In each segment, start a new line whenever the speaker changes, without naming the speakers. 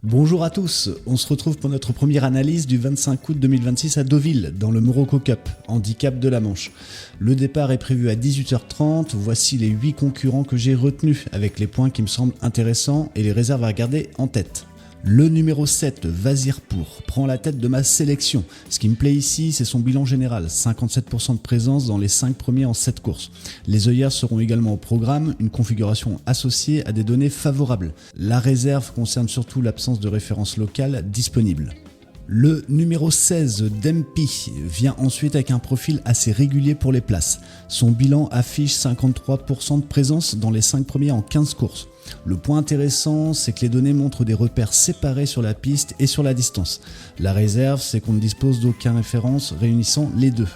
Bonjour à tous, on se retrouve pour notre première analyse du 25 août 2026 à Deauville, dans le Morocco Cup, handicap de la Manche. Le départ est prévu à 18h30, voici les 8 concurrents que j'ai retenus, avec les points qui me semblent intéressants et les réserves à regarder en tête. Le numéro 7, Vazirpour, prend la tête de ma sélection. Ce qui me plaît ici, c'est son bilan général, 57% de présence dans les 5 premiers en 7 courses. Les œillères seront également au programme, une configuration associée à des données favorables. La réserve concerne surtout l'absence de référence locale disponible. Le numéro 16, Dempi, vient ensuite avec un profil assez régulier pour les places. Son bilan affiche 53% de présence dans les 5 premiers en 15 courses. Le point intéressant, c'est que les données montrent des repères séparés sur la piste et sur la distance. La réserve, c'est qu'on ne dispose d'aucune référence réunissant les deux.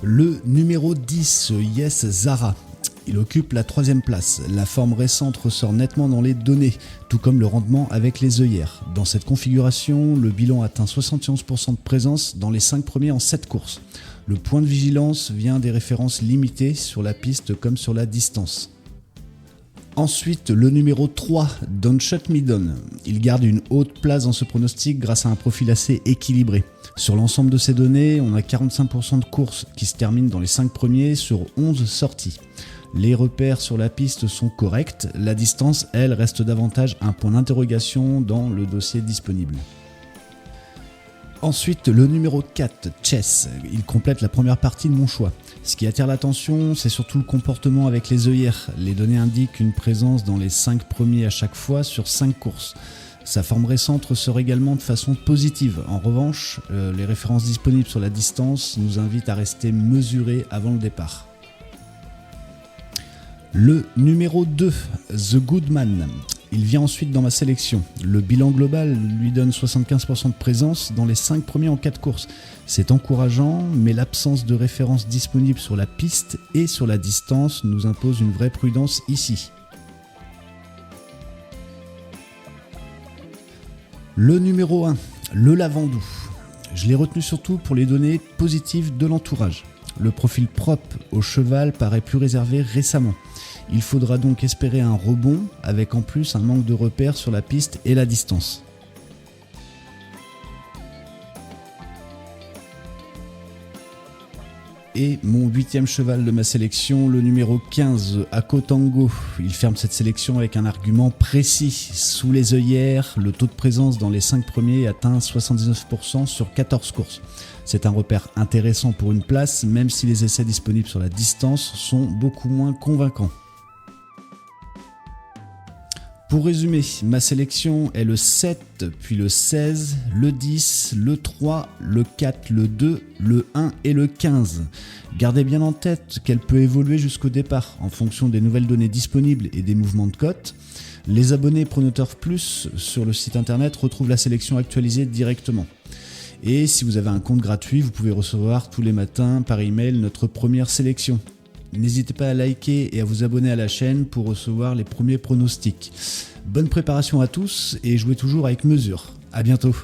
Le numéro 10, Yes Zara. Il occupe la 3e place. La forme récente ressort nettement dans les données, tout comme le rendement avec les œillères. Dans cette configuration, le bilan atteint 71% de présence dans les 5 premiers en 7 courses. Le point de vigilance vient des références limitées sur la piste comme sur la distance. Ensuite, le numéro 3, Don't Shut Me Down. Il garde une haute place dans ce pronostic grâce à un profil assez équilibré. Sur l'ensemble de ces données, on a 45% de courses qui se terminent dans les 5 premiers sur 11 sorties. Les repères sur la piste sont corrects, la distance, elle, reste davantage un point d'interrogation dans le dossier disponible. Ensuite, le numéro 4, Chess. Il complète la première partie de mon choix. Ce qui attire l'attention, c'est surtout le comportement avec les œillères. Les données indiquent une présence dans les 5 premiers à chaque fois sur 5 courses. Sa forme récente ressort également de façon positive. En revanche, les références disponibles sur la distance nous invitent à rester mesurés avant le départ. Le numéro 2, The Good Man. Il vient ensuite dans ma sélection. Le bilan global lui donne 75% de présence dans les 5 premiers en 4 courses. C'est encourageant, mais l'absence de référence disponible sur la piste et sur la distance nous impose une vraie prudence ici. Le numéro 1, le Lavandou. Je l'ai retenu surtout pour les données positives de l'entourage. Le profil propre au cheval paraît plus réservé récemment. Il faudra donc espérer un rebond, avec en plus un manque de repères sur la piste et la distance. Et mon 8e cheval de ma sélection, le numéro 15, Akotango. Il ferme cette sélection avec un argument précis. Sous les œillères, le taux de présence dans les 5 premiers atteint 79% sur 14 courses. C'est un repère intéressant pour une place, même si les essais disponibles sur la distance sont beaucoup moins convaincants. Pour résumer, ma sélection est le 7, puis le 16, le 10, le 3, le 4, le 2, le 1 et le 15. Gardez bien en tête qu'elle peut évoluer jusqu'au départ en fonction des nouvelles données disponibles et des mouvements de cote. Les abonnés PronoTurf Plus sur le site internet retrouvent la sélection actualisée directement. Et si vous avez un compte gratuit, vous pouvez recevoir tous les matins par email notre première sélection. N'hésitez pas à liker et à vous abonner à la chaîne pour recevoir les premiers pronostics. Bonne préparation à tous et jouez toujours avec mesure. À bientôt.